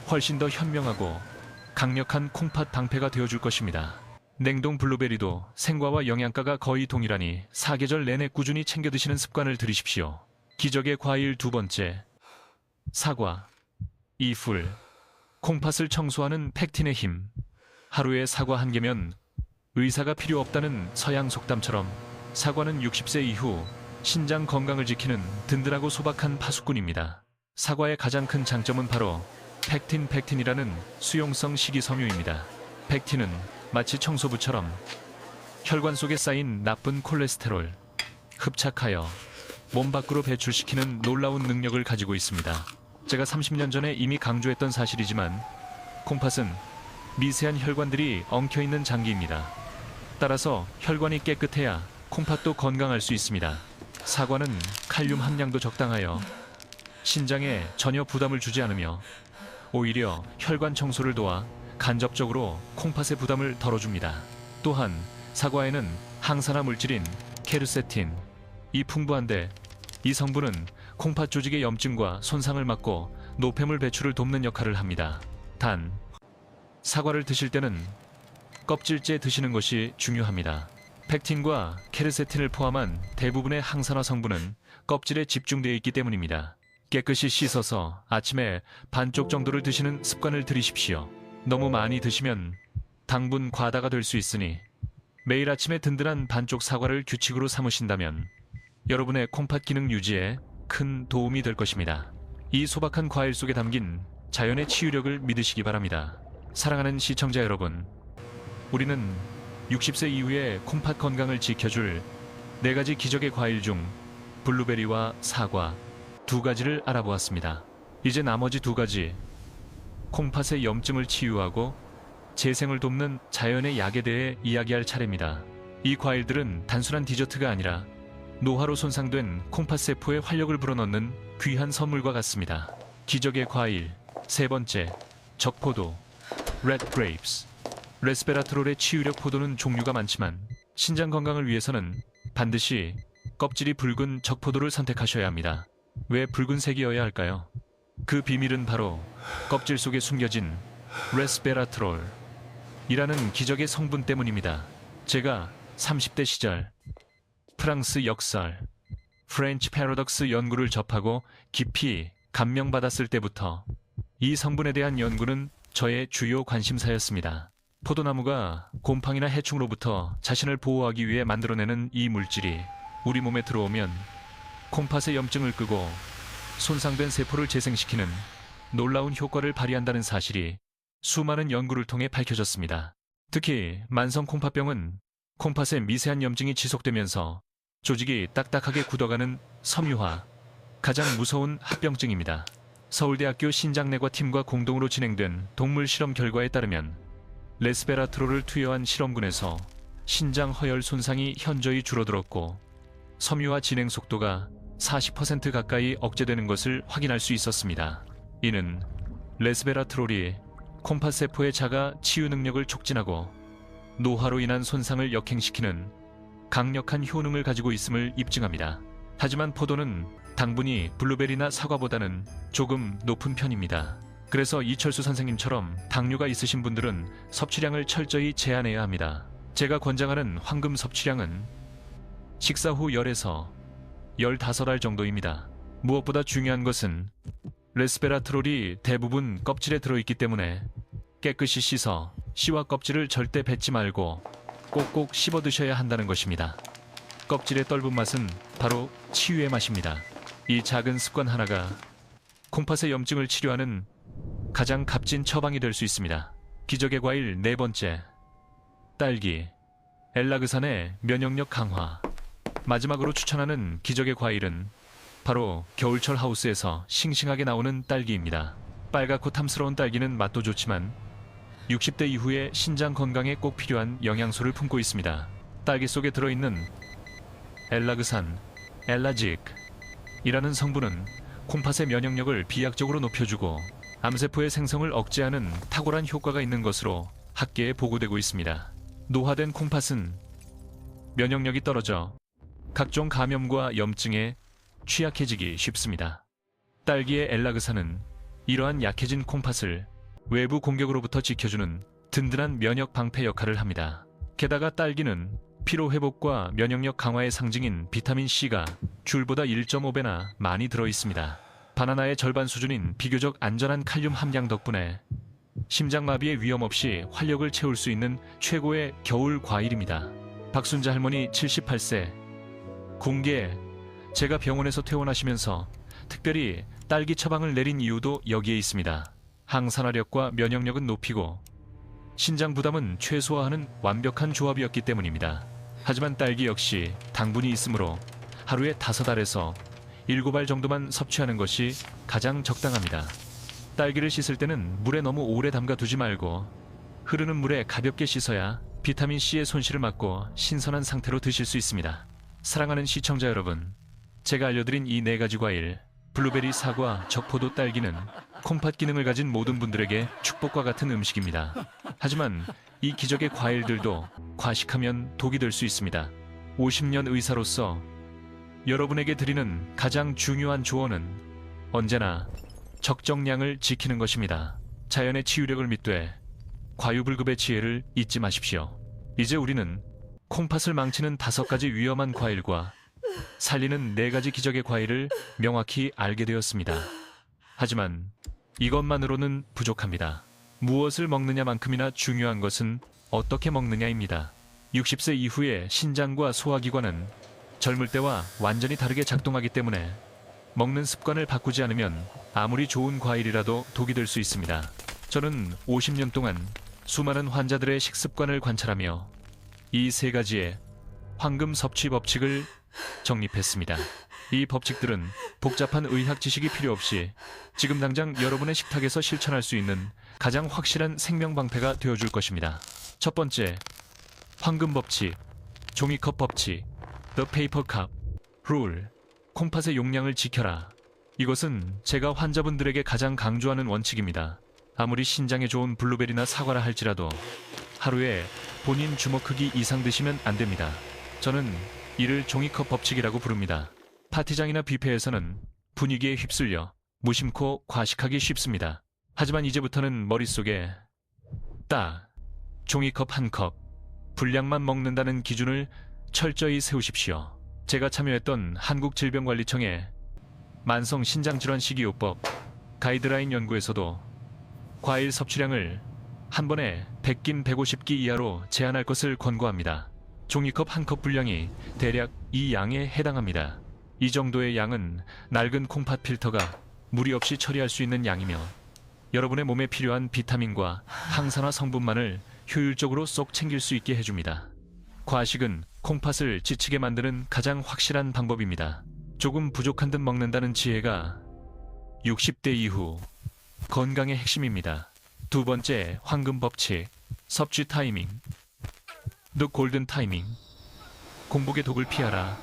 훨씬 더 현명하고 강력한 콩팥 방패가 되어줄 것입니다. 냉동 블루베리도 생과와 영양가가 거의 동일하니 사계절 내내 꾸준히 챙겨 드시는 습관을 들이십시오. 기적의 과일 두 번째, 사과. 이 풀, 콩팥을 청소하는 팩틴의 힘. 하루에 사과 한 개면 의사가 필요 없다는 서양 속담처럼 사과는 60세 이후 신장 건강을 지키는 든든하고 소박한 파수꾼입니다. 사과의 가장 큰 장점은 바로 팩틴이라는 수용성 식이섬유입니다. 팩틴은 마치 청소부처럼 혈관 속에 쌓인 나쁜 콜레스테롤, 흡착하여 몸 밖으로 배출시키는 놀라운 능력을 가지고 있습니다. 제가 30년 전에 이미 강조했던 사실이지만 콩팥은 미세한 혈관들이 엉켜있는 장기입니다. 따라서 혈관이 깨끗해야 콩팥도 건강할 수 있습니다. 사과는 칼륨 함량도 적당하여 신장에 전혀 부담을 주지 않으며 오히려 혈관 청소를 도와 간접적으로 콩팥의 부담을 덜어줍니다. 또한 사과에는 항산화 물질인 케르세틴이 풍부한데 이 성분은 콩팥 조직의 염증과 손상을 막고 노폐물 배출을 돕는 역할을 합니다. 단, 사과를 드실 때는 껍질째 드시는 것이 중요합니다. 팩틴과 케르세틴을 포함한 대부분의 항산화 성분은 껍질에 집중되어 있기 때문입니다. 깨끗이 씻어서 아침에 반쪽 정도를 드시는 습관을 들이십시오. 너무 많이 드시면 당분 과다가 될 수 있으니 매일 아침에 든든한 반쪽 사과를 규칙으로 삼으신다면 여러분의 콩팥 기능 유지에 큰 도움이 될 것입니다. 이 소박한 과일 속에 담긴 자연의 치유력을 믿으시기 바랍니다. 사랑하는 시청자 여러분, 우리는 60세 이후의 콩팥 건강을 지켜줄 4가지 기적의 과일 중 블루베리와 사과 2가지를 알아보았습니다. 이제 나머지 2가지, 콩팥의 염증을 치유하고 재생을 돕는 자연의 약에 대해 이야기할 차례입니다. 이 과일들은 단순한 디저트가 아니라 노화로 손상된 콩팥 세포에 활력을 불어넣는 귀한 선물과 같습니다. 기적의 과일 세 번째, 적포도, Red Grapes. 레스베라트롤의 치유력 포도는 종류가 많지만 신장 건강을 위해서는 반드시 껍질이 붉은 적포도를 선택하셔야 합니다. 왜 붉은색이어야 할까요? 그 비밀은 바로 껍질 속에 숨겨진 레스베라트롤이라는 기적의 성분 때문입니다. 제가 30대 시절 프랑스 역설, 프렌치 패러독스 연구를 접하고 깊이 감명받았을 때부터 이 성분에 대한 연구는 저의 주요 관심사였습니다. 포도나무가 곰팡이나 해충으로부터 자신을 보호하기 위해 만들어내는 이 물질이 우리 몸에 들어오면 콩팥의 염증을 끄고 손상된 세포를 재생시키는 놀라운 효과를 발휘한다는 사실이 수많은 연구를 통해 밝혀졌습니다. 특히 만성 콩팥병은 콩팥의 미세한 염증이 지속되면서 조직이 딱딱하게 굳어가는 섬유화, 가장 무서운 합병증입니다. 서울대학교 신장내과 팀과 공동으로 진행된 동물 실험 결과에 따르면 레스베라트롤을 투여한 실험군에서 신장 허열 손상이 현저히 줄어들었고 섬유화 진행 속도가 40% 가까이 억제되는 것을 확인할 수 있었습니다. 이는 레스베라트롤이 콤파세포의 자가 치유 능력을 촉진하고 노화로 인한 손상을 역행시키는 강력한 효능을 가지고 있음을 입증합니다. 하지만 포도는 당분이 블루베리나 사과보다는 조금 높은 편입니다. 그래서 이철수 선생님처럼 당뇨가 있으신 분들은 섭취량을 철저히 제한해야 합니다. 제가 권장하는 황금 섭취량은 식사 후 10에서 15알 정도입니다. 무엇보다 중요한 것은 레스베라트롤이 대부분 껍질에 들어있기 때문에 깨끗이 씻어 씨와 껍질을 절대 뱉지 말고 꼭꼭 씹어 드셔야 한다는 것입니다. 껍질의 떫은 맛은 바로 치유의 맛입니다. 이 작은 습관 하나가 콩팥의 염증을 치료하는 가장 값진 처방이 될 수 있습니다. 기적의 과일 네 번째, 딸기, 엘라그산의 면역력 강화. 마지막으로 추천하는 기적의 과일은 바로 겨울철 하우스에서 싱싱하게 나오는 딸기입니다. 빨갛고 탐스러운 딸기는 맛도 좋지만 60대 이후에 신장 건강에 꼭 필요한 영양소를 품고 있습니다. 딸기 속에 들어있는 엘라그산, 엘라직이라는 성분은 콩팥의 면역력을 비약적으로 높여주고 암세포의 생성을 억제하는 탁월한 효과가 있는 것으로 학계에 보고되고 있습니다. 노화된 콩팥은 면역력이 떨어져 각종 감염과 염증에 취약해지기 쉽습니다. 딸기의 엘라그산은 이러한 약해진 콩팥을 외부 공격으로부터 지켜주는 든든한 면역 방패 역할을 합니다. 게다가 딸기는 피로 회복과 면역력 강화의 상징인 비타민 C가 귤보다 1.5배나 많이 들어있습니다. 바나나의 절반 수준인 비교적 안전한 칼륨 함량 덕분에 심장마비의 위험 없이 활력을 채울 수 있는 최고의 겨울 과일입니다. 박순자 할머니 78세. 궁계, 제가 병원에서 퇴원하시면서 특별히 딸기 처방을 내린 이유도 여기에 있습니다. 항산화력과 면역력은 높이고 신장 부담은 최소화하는 완벽한 조합이었기 때문입니다. 하지만 딸기 역시 당분이 있으므로 하루에 5알에서 7알 정도만 섭취하는 것이 가장 적당합니다. 딸기를 씻을 때는 물에 너무 오래 담가 두지 말고 흐르는 물에 가볍게 씻어야 비타민C의 손실을 막고 신선한 상태로 드실 수 있습니다. 사랑하는 시청자 여러분, 제가 알려드린 이 4가지 과일, 블루베리, 사과, 적포도, 딸기는 콩팥 기능을 가진 모든 분들에게 축복과 같은 음식입니다. 하지만 이 기적의 과일들도 과식하면 독이 될 수 있습니다. 50년 의사로서 여러분에게 드리는 가장 중요한 조언은 언제나 적정량을 지키는 것입니다. 자연의 치유력을 믿되 과유불급의 지혜를 잊지 마십시오. 이제 우리는 콩팥을 망치는 5가지 위험한 과일과 살리는 4가지 기적의 과일을 명확히 알게 되었습니다. 하지만 이것만으로는 부족합니다. 무엇을 먹느냐만큼이나 중요한 것은 어떻게 먹느냐입니다. 60세 이후의 신장과 소화기관은 젊을 때와 완전히 다르게 작동하기 때문에 먹는 습관을 바꾸지 않으면 아무리 좋은 과일이라도 독이 될 수 있습니다. 저는 50년 동안 수많은 환자들의 식습관을 관찰하며 이 3가지의 황금 섭취 법칙을 정립했습니다. 이 법칙들은 복잡한 의학 지식이 필요 없이 지금 당장 여러분의 식탁에서 실천할 수 있는 가장 확실한 생명 방패가 되어줄 것입니다. 첫 번째, 황금 법칙, 종이컵 법칙, The Paper Cup Rule. 콩팥의 용량을 지켜라. 이것은 제가 환자분들에게 가장 강조하는 원칙입니다. 아무리 신장에 좋은 블루베리나 사과라 할지라도 하루에 본인 주먹 크기 이상 드시면 안 됩니다. 저는 이를 종이컵 법칙이라고 부릅니다. 파티장이나 뷔페에서는 분위기에 휩쓸려 무심코 과식하기 쉽습니다. 하지만 이제부터는 머릿속에 딱 종이컵 1컵 분량만 먹는다는 기준을 철저히 세우십시오. 제가 참여했던 한국질병관리청의 만성신장질환식이요법 가이드라인 연구에서도 과일 섭취량을 한 번에 100긴 150기 이하로 제한할 것을 권고합니다. 종이컵 1컵 분량이 대략 이 양에 해당합니다. 이 정도의 양은 낡은 콩팥 필터가 무리 없이 처리할 수 있는 양이며 여러분의 몸에 필요한 비타민과 항산화 성분만을 효율적으로 쏙 챙길 수 있게 해줍니다. 과식은 콩팥을 지치게 만드는 가장 확실한 방법입니다. 조금 부족한 듯 먹는다는 지혜가 60대 이후 건강의 핵심입니다. 두 번째, 황금 법칙, 섭취 타이밍, The Golden Timing. 공복의 독을 피하라.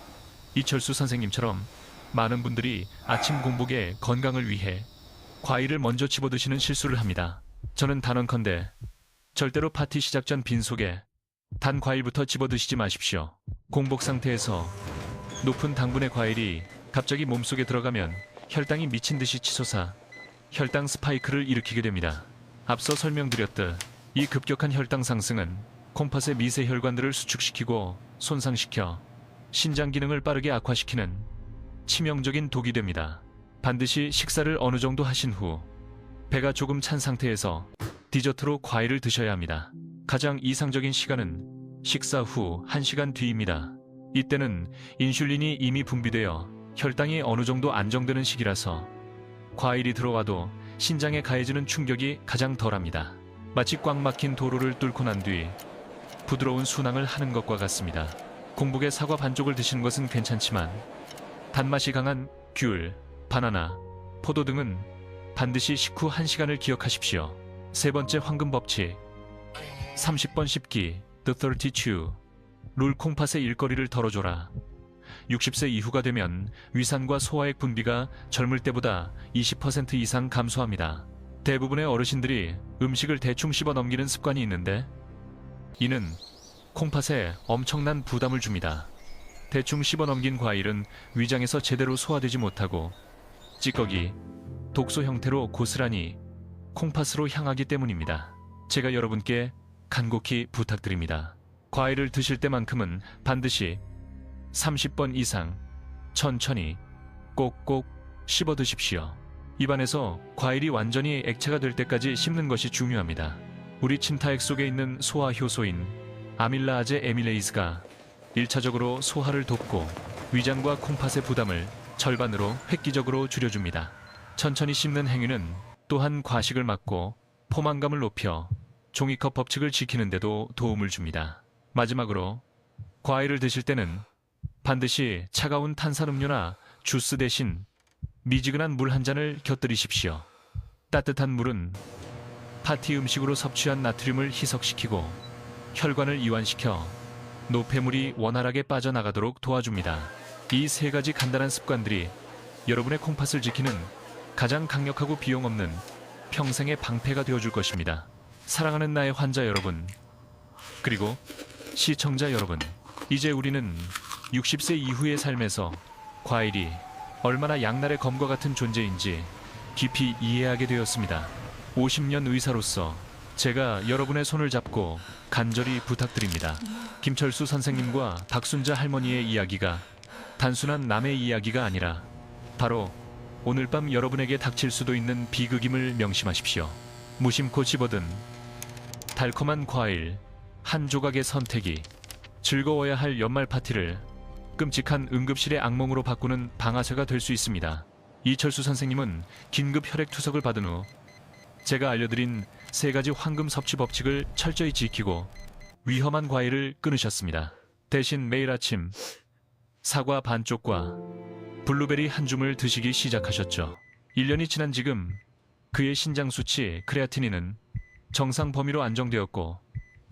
이철수 선생님처럼 많은 분들이 아침 공복에 건강을 위해 과일을 먼저 집어드시는 실수를 합니다. 저는 단언컨대 절대로 파티 시작 전 빈속에 단 과일부터 집어드시지 마십시오. 공복 상태에서 높은 당분의 과일이 갑자기 몸속에 들어가면 혈당이 미친 듯이 치솟아 혈당 스파이크를 일으키게 됩니다. 앞서 설명드렸듯 이 급격한 혈당 상승은 콩팥의 미세 혈관들을 수축시키고 손상시켜 신장 기능을 빠르게 악화시키는 치명적인 독이 됩니다. 반드시 식사를 어느 정도 하신 후 배가 조금 찬 상태에서 디저트로 과일을 드셔야 합니다. 가장 이상적인 시간은 식사 후 1시간 뒤입니다. 이때는 인슐린이 이미 분비되어 혈당이 어느 정도 안정되는 시기라서 과일이 들어와도 신장에 가해지는 충격이 가장 덜합니다. 마치 꽉 막힌 도로를 뚫고 난 뒤 부드러운 순항을 하는 것과 같습니다. 공복에 사과 반쪽을 드시는 것은 괜찮지만 단맛이 강한 귤, 바나나, 포도 등은 반드시 식후 1시간을 기억하십시오. 세 번째 황금 법칙, 30번 씹기, The 30 Chew. 룰 콩팥의 일거리를 덜어줘라. 60세 이후가 되면 위산과 소화액 분비가 젊을 때보다 20% 이상 감소합니다. 대부분의 어르신들이 음식을 대충 씹어 넘기는 습관이 있는데 이는 콩팥에 엄청난 부담을 줍니다. 대충 씹어 넘긴 과일은 위장에서 제대로 소화되지 못하고 찌꺼기, 독소 형태로 고스란히 콩팥으로 향하기 때문입니다. 제가 여러분께 간곡히 부탁드립니다. 과일을 드실 때만큼은 반드시 30번 이상 천천히 꼭꼭 씹어 드십시오. 입안에서 과일이 완전히 액체가 될 때까지 씹는 것이 중요합니다. 우리 침타액 속에 있는 소화 효소인 아밀라아제 에밀레이스가 1차적으로 소화를 돕고 위장과 콩팥의 부담을 절반으로 획기적으로 줄여줍니다. 천천히 씹는 행위는 또한 과식을 막고 포만감을 높여 종이컵 법칙을 지키는 데도 도움을 줍니다. 마지막으로 과일을 드실 때는 반드시 차가운 탄산음료나 주스 대신 미지근한 물 한 잔을 곁들이십시오. 따뜻한 물은 파티 음식으로 섭취한 나트륨을 희석시키고 혈관을 이완시켜 노폐물이 원활하게 빠져나가도록 도와줍니다. 이 세 가지 간단한 습관들이 여러분의 콩팥을 지키는 가장 강력하고 비용 없는 평생의 방패가 되어줄 것입니다. 사랑하는 나의 환자 여러분, 그리고 시청자 여러분, 이제 우리는 60세 이후의 삶에서 과일이 얼마나 양날의 검과 같은 존재인지 깊이 이해하게 되었습니다. 50년 의사로서 제가 여러분의 손을 잡고 간절히 부탁드립니다. 김철수 선생님과 박순자 할머니의 이야기가 단순한 남의 이야기가 아니라 바로 오늘 밤 여러분에게 닥칠 수도 있는 비극임을 명심하십시오. 무심코 집어든 달콤한 과일 한 조각의 선택이 즐거워야 할 연말 파티를 끔찍한 응급실의 악몽으로 바꾸는 방아쇠가 될 수 있습니다. 이철수 선생님은 긴급 혈액 투석을 받은 후 제가 알려드린 세 가지 황금 섭취 법칙을 철저히 지키고 위험한 과일을 끊으셨습니다. 대신 매일 아침 사과 반쪽과 블루베리 한 줌을 드시기 시작하셨죠. 1년이 지난 지금 그의 신장 수치 크레아티닌은 정상 범위로 안정되었고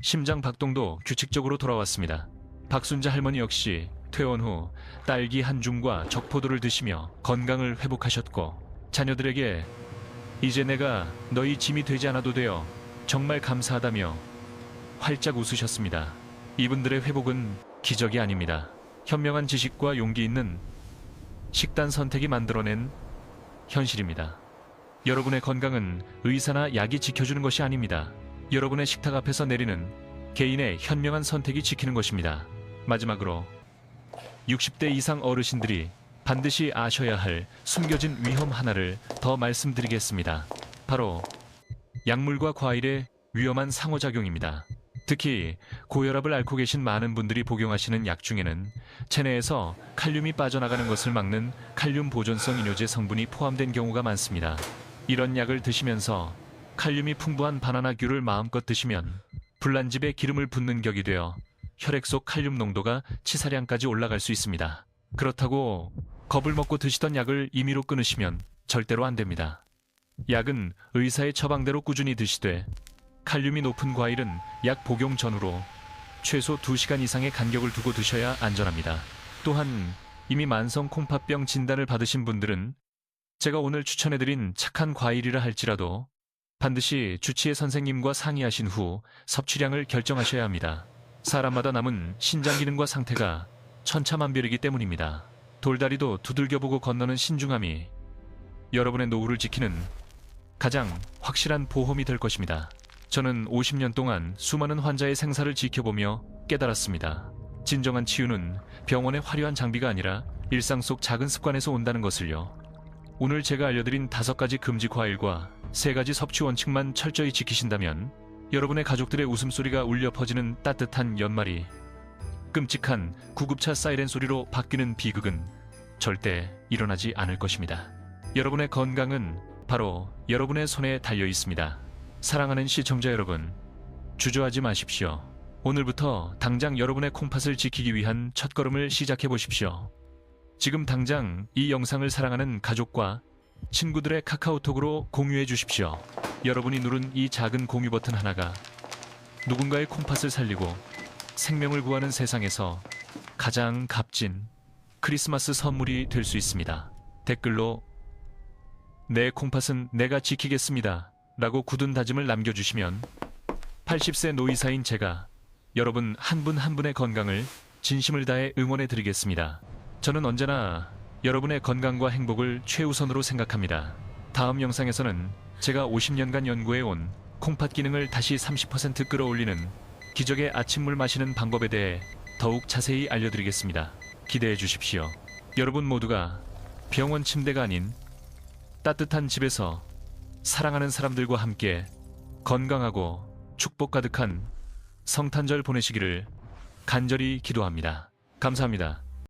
심장 박동도 규칙적으로 돌아왔습니다. 박순자 할머니 역시 퇴원 후 딸기 한 줌과 적포도를 드시며 건강을 회복하셨고 자녀들에게 이제 내가 너희 짐이 되지 않아도 되어 정말 감사하다며 활짝 웃으셨습니다. 이분들의 회복은 기적이 아닙니다. 현명한 지식과 용기 있는 식단 선택이 만들어낸 현실입니다. 여러분의 건강은 의사나 약이 지켜주는 것이 아닙니다. 여러분의 식탁 앞에서 내리는 개인의 현명한 선택이 지키는 것입니다. 마지막으로 60대 이상 어르신들이 반드시 아셔야 할 숨겨진 위험 하나를 더 말씀드리겠습니다. 바로 약물과 과일의 위험한 상호작용입니다. 특히 고혈압을 앓고 계신 많은 분들이 복용하시는 약 중에는 체내에서 칼륨이 빠져나가는 것을 막는 칼륨 보존성 이뇨제 성분이 포함된 경우가 많습니다. 이런 약을 드시면서 칼륨이 풍부한 바나나 귤을 마음껏 드시면 불난집에 기름을 붓는 격이 되어 혈액 속 칼륨 농도가 치사량까지 올라갈 수 있습니다. 그렇다고 겁을 먹고 드시던 약을 임의로 끊으시면 절대로 안 됩니다. 약은 의사의 처방대로 꾸준히 드시되 칼륨이 높은 과일은 약 복용 전후로 최소 2시간 이상의 간격을 두고 드셔야 안전합니다. 또한 이미 만성 콩팥병 진단을 받으신 분들은 제가 오늘 추천해드린 착한 과일이라 할지라도 반드시 주치의 선생님과 상의하신 후 섭취량을 결정하셔야 합니다. 사람마다 남은 신장 기능과 상태가 천차만별이기 때문입니다. 돌다리도 두들겨보고 건너는 신중함이 여러분의 노후를 지키는 가장 확실한 보험이 될 것입니다. 저는 50년 동안 수많은 환자의 생사를 지켜보며 깨달았습니다. 진정한 치유는 병원의 화려한 장비가 아니라 일상 속 작은 습관에서 온다는 것을요. 오늘 제가 알려드린 5가지 금지 과일과 3가지 섭취 원칙만 철저히 지키신다면 여러분의 가족들의 웃음소리가 울려 퍼지는 따뜻한 연말이 끔찍한 구급차 사이렌 소리로 바뀌는 비극은 절대 일어나지 않을 것입니다. 여러분의 건강은 바로 여러분의 손에 달려 있습니다. 사랑하는 시청자 여러분, 주저하지 마십시오. 오늘부터 당장 여러분의 콩팥을 지키기 위한 첫걸음을 시작해 보십시오. 지금 당장 이 영상을 사랑하는 가족과 친구들의 카카오톡으로 공유해 주십시오. 여러분이 누른 이 작은 공유 버튼 하나가 누군가의 콩팥을 살리고 생명을 구하는 세상에서 가장 값진 크리스마스 선물이 될 수 있습니다. 댓글로 내 콩팥은 내가 지키겠습니다 라고 굳은 다짐을 남겨주시면 80세 노이사인 제가 여러분 한 분 한 분의 건강을 진심을 다해 응원해 드리겠습니다. 저는 언제나 여러분의 건강과 행복을 최우선으로 생각합니다. 다음 영상에서는 제가 50년간 연구해온 콩팥 기능을 다시 30% 끌어올리는 기적의 아침물 마시는 방법에 대해 더욱 자세히 알려드리겠습니다. 기대해 주십시오. 여러분 모두가 병원 침대가 아닌 따뜻한 집에서 사랑하는 사람들과 함께 건강하고 축복 가득한 성탄절 보내시기를 간절히 기도합니다. 감사합니다.